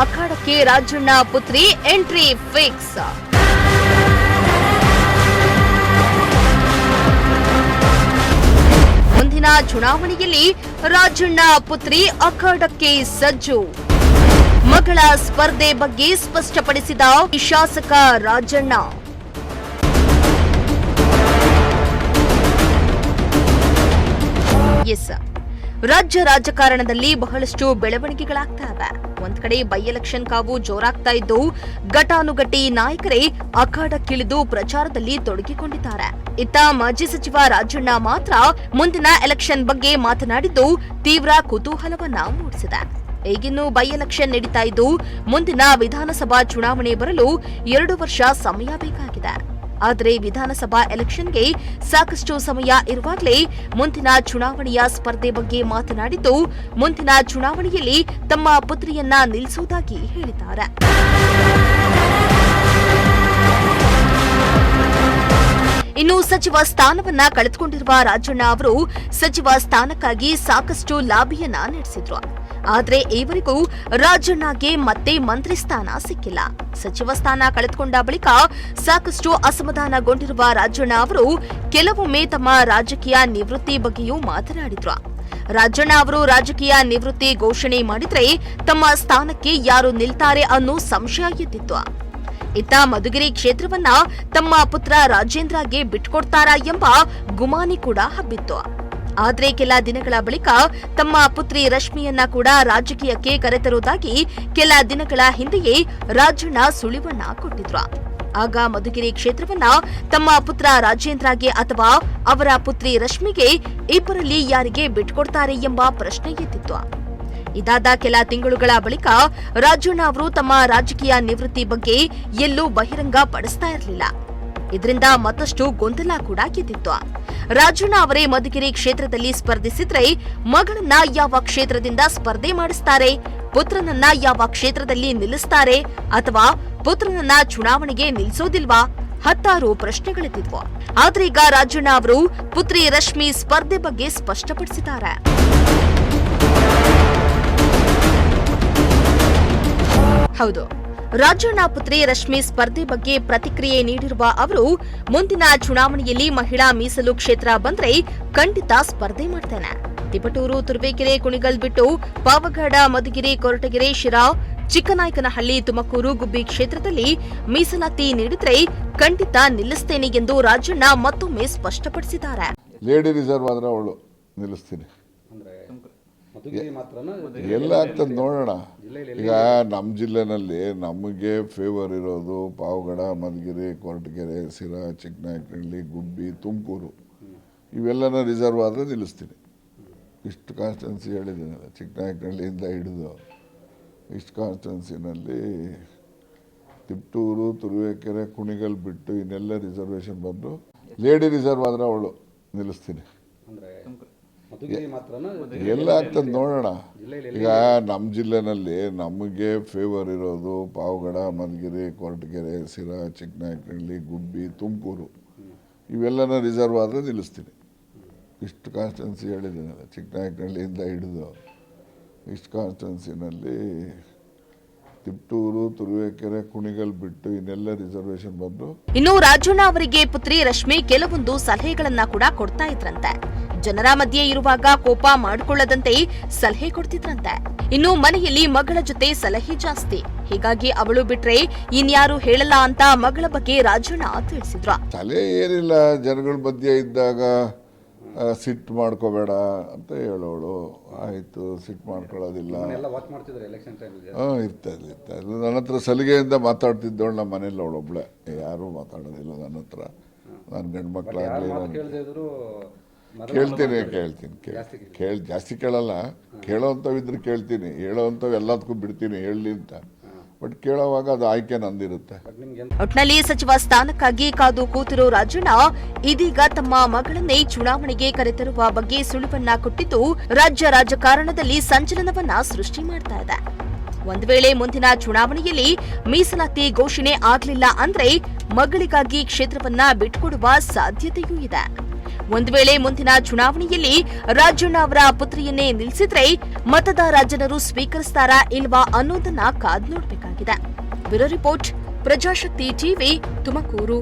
ಅಖಾಡಕ್ಕೆ ರಾಜಣ್ಣ ಪುತ್ರಿ entry fix. ಮುಂದಿನ ಚುನಾವಣೆಯಲ್ಲಿ ರಾಜಣ್ಣ ಪುತ್ರಿ ಅಖಾಡಕ್ಕೆ ಸಜ್ಜು. ಮಗಳ ಸ್ಪರ್ಧೆ ಬಗ್ಗೆ ಸ್ಪಷ್ಟಪಡಿಸಿದ ಶಾಸಕ ರಾಜಣ್ಣ. ರಾಜ್ಯ ರಾಜಕಾರಣದಲ್ಲಿ ಬಹಳಷ್ಟು ಬೆಳವಣಿಗೆಗಳಾಗ್ತಾ ಇವೆ. ಒಂದ್ ಕಡೆ ಬೈ ಎಲೆಕ್ಷನ್ ಕಾವು ಜೋರಾಗ್ತಾ ಇದ್ದು ಘಟಾನುಘಟಿ ನಾಯಕರೇ ಅಖಾಡಕ್ಕಿಳಿದು ಪ್ರಚಾರದಲ್ಲಿ ತೊಡಗಿಕೊಂಡಿದ್ದಾರೆ. ಇತ್ತ ಮಾಜಿ ಸಚಿವ ರಾಜಣ್ಣ ಮಾತ್ರ ಮುಂದಿನ ಎಲೆಕ್ಷನ್ ಬಗ್ಗೆ ಮಾತನಾಡಿದ್ದು ತೀವ್ರ ಕುತೂಹಲವನ್ನ ಮೂಡಿಸಿದೆ. ಈಗಿನ್ನೂ ಬೈ ಎಲೆಕ್ಷನ್ ನಡೀತಾ ಇದ್ದು ಮುಂದಿನ ವಿಧಾನಸಭಾ ಚುನಾವಣೆ ಬರಲು 2 ವರ್ಷ ಸಮಯ ಬೇಕಾಗಿದೆ. ಆದರೆ ವಿಧಾನಸಭಾ ಎಲೆಕ್ಷನ್ಗೆ ಸಾಕಷ್ಟು ಸಮಯ ಇರುವಾಗಲೇ ಮುಂದಿನ ಚುನಾವಣೆಯ ಸ್ಪರ್ಧೆ ಬಗ್ಗೆ ಮಾತನಾಡಿದ್ದು ಮುಂದಿನ ಚುನಾವಣೆಯಲ್ಲಿ ತಮ್ಮ ಪುತ್ರಿಯನ್ನ ನಿಲ್ಲಿಸುವುದಾಗಿ ಹೇಳಿದ್ದಾರೆ. ಇನ್ನು ಸಚಿವ ಸ್ಥಾನವನ್ನ ಕಳೆದುಕೊಂಡಿರುವ ರಾಜಣ್ಣ ಅವರು ಸಚಿವ ಸ್ಥಾನಕ್ಕಾಗಿ ಸಾಕಷ್ಟು ಲಾಬಿಯನ್ನ ನಡೆಸಿದ್ರು. ಆದ್ರೆ ಈವರೆಗೂ ರಾಜಣ್ಣಗೆ ಮತ್ತೆ ಮಂತ್ರಿ ಸ್ಥಾನ ಸಿಕ್ಕಿಲ್ಲ. ಸಚಿವ ಸ್ಥಾನ ಕಳೆದುಕೊಂಡ ಬಳಿಕ ಸಾಕಷ್ಟು ಅಸಮಾಧಾನಗೊಂಡಿರುವ ರಾಜಣ್ಣ ಅವರು ಕೆಲವೊಮ್ಮೆ ತಮ್ಮ ರಾಜಕೀಯ ನಿವೃತ್ತಿ ಬಗ್ಗೆಯೂ ಮಾತನಾಡಿದ್ರು. ರಾಜಣ್ಣ ಅವರು ರಾಜಕೀಯ ನಿವೃತ್ತಿ ಘೋಷಣೆ ಮಾಡಿದ್ರೆ ತಮ್ಮ ಸ್ಥಾನಕ್ಕೆ ಯಾರು ನಿಲ್ತಾರೆ ಅನ್ನೋ ಸಂಶಯ ಎದ್ದಿತ್ತು. ಇತ್ತ ಮಧುಗಿರಿ ಕ್ಷೇತ್ರವನ್ನ ತಮ್ಮ ಪುತ್ರ ರಾಜೇಂದ್ರಗೆ ಬಿಟ್ಕೊಡ್ತಾರಾ ಎಂಬ ಗುಮಾನಿ ಕೂಡ ಹಬ್ಬಿತ್ತು. ಆದ್ರೆ ಕೆಲ ದಿನಗಳ ಬಳಿಕ ತಮ್ಮ ಪುತ್ರಿ ರಶ್ಮಿಯನ್ನ ಕೂಡ ರಾಜಕೀಯಕ್ಕೆ ಕರೆತರುವುದಾಗಿ ಕೆಲ ದಿನಗಳ ಹಿಂದೆಯೇ ರಾಜಣ್ಣ ಸುಳಿವನ್ನ ಕೊಟ್ಟಿದ್ರು. ಆಗ ಮಧುಗಿರಿ ಕ್ಷೇತ್ರವನ್ನ ತಮ್ಮ ಪುತ್ರ ರಾಜೇಂದ್ರಗೆ ಅಥವಾ ಅವರ ಪುತ್ರಿ ರಶ್ಮಿಗೆ ಇಬ್ಬರಲ್ಲಿ ಯಾರಿಗೆ ಬಿಟ್ಕೊಡ್ತಾರೆ ಎಂಬ ಪ್ರಶ್ನೆ ಎದ್ದಿತ್ತು. ಇದಾದ ಕೆಲ ತಿಂಗಳುಗಳ ಬಳಿಕ ರಾಜಣ್ಣ ಅವರು ತಮ್ಮ ರಾಜಕೀಯ ನಿವೃತ್ತಿ ಬಗ್ಗೆ ಎಲ್ಲೂ ಬಹಿರಂಗ ಪಡಿಸ್ತಾ ಇರಲಿಲ್ಲ. ಇದರಿಂದ ಮತ್ತಷ್ಟು ಗೊಂದಲ ಕೂಡ ಎದ್ದಿತ್ತು. ರಾಜಣ್ಣ ಅವರೇ ಮಧುಗಿರಿ ಕ್ಷೇತ್ರದಲ್ಲಿ ಸ್ಪರ್ಧಿಸಿದ್ರೆ ಮಗಳನ್ನ ಯಾವ ಕ್ಷೇತ್ರದಿಂದ ಸ್ಪರ್ಧೆ ಮಾಡಿಸ್ತಾರೆ, ಪುತ್ರನನ್ನ ಯಾವ ಕ್ಷೇತ್ರದಲ್ಲಿ ನಿಲ್ಲಿಸ್ತಾರೆ ಅಥವಾ ಪುತ್ರನನ್ನ ಚುನಾವಣೆಗೆ ನಿಲ್ಲಿಸೋದಿಲ್ವಾ? 10 ಪ್ರಶ್ನೆಗಳಿದ್ದಿದ್ವು. ಆದ್ರೆ ಈಗ ರಾಜಣ್ಣ ಅವರು ಪುತ್ರಿ ರಶ್ಮಿ ಸ್ಪರ್ಧೆ ಬಗ್ಗೆ ಸ್ಪಷ್ಟಪಡಿಸಿದ್ದಾರೆ. ಹೌದು, ರಾಜಣ್ಣ ಪುತ್ರಿ ರಶ್ಮಿ ಸ್ಪರ್ಧೆ ಬಗ್ಗೆ ಪ್ರತಿಕ್ರಿಯೆ ನೀಡಿರುವ ಅವರು ಮುಂದಿನ ಚುನಾವಣೆಯಲ್ಲಿ ಮಹಿಳಾ ಮೀಸಲು ಕ್ಷೇತ್ರ ಬಂದ್ರೆ ಖಂಡಿತ ಸ್ಪರ್ಧೆ ಮಾಡ್ತೇನೆ. ತಿಪಟೂರು, ತುರುವೇಕೆರೆ, ಕುಣಿಗಲ್ ಬಿಟ್ಟು ಪಾವಗಡ, ಮಧುಗಿರಿ, ಕೊರಟಗೆರೆ, ಶಿರಾ, ಚಿಕ್ಕನಾಯಕನಹಳ್ಳಿ, ತುಮಕೂರು, ಗುಬ್ಬಿ ಕ್ಷೇತ್ರದಲ್ಲಿ ಮೀಸಲಾತಿ ನೀಡಿದ್ರೆ ಖಂಡಿತ ನಿಲ್ಲಿಸ್ತೇನೆ ಎಂದು ರಾಜಣ್ಣ ಮತ್ತೊಮ್ಮೆ ಸ್ಪಷ್ಟಪಡಿಸಿದ್ದಾರೆ. ಲೇಡಿ ರಿಸರ್ವ್ ಆದ್ರೆ ಅವಳು ನಿಲ್ಲಿಸ್ತೀನಿ. ಎಲ್ಲ ಆಗ್ತದೆ ನೋಡೋಣ. ಈಗ ನಮ್ಮ ಜಿಲ್ಲೆನಲ್ಲಿ ನಮಗೆ ಫೇವರ್ ಇರೋದು ಪಾವಗಡ, ಮಧುಗಿರಿ, ಕೊರಟಗೆರೆ, ಸಿರಾ, ಚಿಕ್ಕನಾಯಕನಹಳ್ಳಿ, ಗುಬ್ಬಿ, ತುಮಕೂರು ಇವೆಲ್ಲನ ರಿಸರ್ವ್ ಆದರೆ ನಿಲ್ಲಿಸ್ತೀನಿ. ಇಷ್ಟು ಕಾನ್ಸ್ಟಿಟ್ಯೂನ್ಸಿ ಹೇಳಿದ್ದೀನಲ್ಲ, ಚಿಕ್ಕನಾಯಕನಹಳ್ಳಿಯಿಂದ ಹಿಡಿದು ಇಷ್ಟು ಕಾನ್ಸ್ಟಿಟ್ಯೂನ್ಸಿನಲ್ಲಿ ತಿಪ್ಟೂರು, ತುರುವೇಕೆರೆ, ಕುಣಿಗಲ್ ಬಿಟ್ಟು ಇನ್ನೆಲ್ಲ ರಿಸರ್ವೇಷನ್ ಬಂದು ಲೇಡಿ ರಿಸರ್ವ್ ಆದರೆ ಅವಳು ನಿಲ್ಲಿಸ್ತೀನಿ. ಎಲ್ಲ ಆಗ್ತದೆ ನೋಡೋಣ. ಈಗ ನಮ್ಮ ಜಿಲ್ಲೆನಲ್ಲಿ ನಮಗೆ ಫೇವರ್ ಇರೋದು ಪಾವಗಡ, ಮಧುಗಿರಿ, ಕೊರಟಗೆರೆ, ಸಿರಾ, ಚಿಕ್ಕನಾಯಕನಹಳ್ಳಿ, ಗುಬ್ಬಿ, ತುಮಕೂರು ಇವೆಲ್ಲನ ರಿಸರ್ವ್ ಆದರೆ ನಿಲ್ಲಿಸ್ತೀನಿ. ಇಷ್ಟು ಕಾನ್ಸ್ಟಿಟ್ಯೂನ್ಸಿ ಹೇಳಿದ್ದೀನಲ್ಲ, ಚಿಕ್ಕನಾಯಕನಹಳ್ಳಿಯಿಂದ ಹಿಡಿದು ಇಷ್ಟು ಕಾನ್ಸ್ಟಿಟ್ಯೂನ್ಸಿನಲ್ಲಿ ತಿಪ್ಟೂರು, ತುರುವೇಕೆರೆ, ಕುಣಿಗಲ್ ಬಿಟ್ಟು ಇನ್ನೆಲ್ಲ ರಿಸರ್ವೇಷನ್ ಬಂದು. ಇನ್ನು ರಾಜಣ್ಣ ಅವರಿಗೆ ಪುತ್ರಿ ರಶ್ಮಿ ಕೆಲವೊಂದು ಸಲಹೆಗಳನ್ನ ಕೂಡ ಕೊಡ್ತಾ ಇದ್ರಂತೆ. ಜನರ ಮಧ್ಯೆ ಇರುವಾಗ ಕೋಪ ಮಾಡಿಕೊಳ್ಳದಂತೆ ಸಲಹೆ ಕೊಡ್ತಿದ್ರಂತೆ. ಇನ್ನು ಮನೆಯಲ್ಲಿ ಮಗಳ ಜೊತೆ ಸಲಹೆ ಜಾಸ್ತಿ, ಹೀಗಾಗಿ ಅವಳು ಬಿಟ್ರೆ ಇನ್ಯಾರು ಹೇಳಲ್ಲ ಅಂತ ಮಗಳ ಬಗ್ಗೆ ರಾಜಣ್ಣ ತಿಳಿಸಿದ್ರು. ಸಲಹೆ ಏನಿಲ್ಲ, ಜನಗಳ ಮಧ್ಯೆ ಇದ್ದಾಗ ಸಿಟ್ಟು ಮಾಡ್ಕೋಬೇಡ ಅಂತ ಹೇಳೋಳು. ಆಯ್ತು, ಸಿಟ್ಟು ಮಾಡ್ಕೊಳ್ಳೋದಿಲ್ಲ. ಇರ್ತದೆ. ನನ್ನ ಹತ್ರ ಸಲಿಗೆಯಿಂದ ಮಾತಾಡ್ತಿದ್ದವಳು ನಮ್ಮ ಮನೇಲಿ ಅವಳೊಬ್ಳೆ, ಯಾರೂ ಮಾತಾಡೋದಿಲ್ಲ ನನ್ನ ಹತ್ರ. ನಾನು ಗಂಡು ಮಕ್ಕಳಾಗಲಿ ಕೇಳ್ತೀನಿ ಜಾಸ್ತಿ ಕೇಳಲ್ಲ. ಕೇಳೋವಂಥವಿದ್ರೆ ಕೇಳ್ತೀನಿ, ಹೇಳೋವಂಥವು ಎಲ್ಲದಕ್ಕೂ ಬಿಡ್ತೀನಿ ಹೇಳಲಿ ಅಂತ. ಬಟ್ ಕೇಳೋವಾಗ ಅದು ಆಯ್ಕೆ ನಂದಿರುತ್ತೆ. ಒಟ್ನಲ್ಲಿ ಸಚಿವ ಸ್ಥಾನಕ್ಕಾಗಿ ಕಾದು ಕೂತಿರೋ ರಾಜಣ್ಣ ಇದೀಗ ತಮ್ಮ ಮಗಳನ್ನೇ ಚುನಾವಣೆಗೆ ಕರೆತರುವ ಬಗ್ಗೆ ಸುಳಿವನ್ನ ಕೊಟ್ಟಿದ್ದು ರಾಜ್ಯ ರಾಜಕಾರಣದಲ್ಲಿ ಸಂಚಲನವನ್ನ ಸೃಷ್ಟಿ ಮಾಡ್ತಾ ಇದೆ. ಒಂದು ವೇಳೆ ಮುಂದಿನ ಚುನಾವಣೆಯಲ್ಲಿ ಮೀಸಲಾತಿ ಘೋಷಣೆ ಆಗಲಿಲ್ಲ ಅಂದ್ರೆ ಮಗಳಿಗಾಗಿ ಕ್ಷೇತ್ರವನ್ನ ಬಿಟ್ಕೊಡುವ ಸಾಧ್ಯತೆಯೂ ಇದೆ. ಒಂದು ವೇಳೆ ಮುಂದಿನ ಚುನಾವಣೆಯಲ್ಲಿ ರಾಜಣ್ಣ ಅವರ ಪುತ್ರಿಯನ್ನೇ ನಿಲ್ಲಿಸಿದ್ರೆ ಮತದಾರ ಜನರು ಸ್ವೀಕರಿಸ್ತಾರಾ ಇಲ್ವಾ ಅನ್ನೋದನ್ನ ಕಾದ್ ನೋಡಬೇಕಾಗಿದೆ. Bureau report, Prajashakti TV, Tumakuru.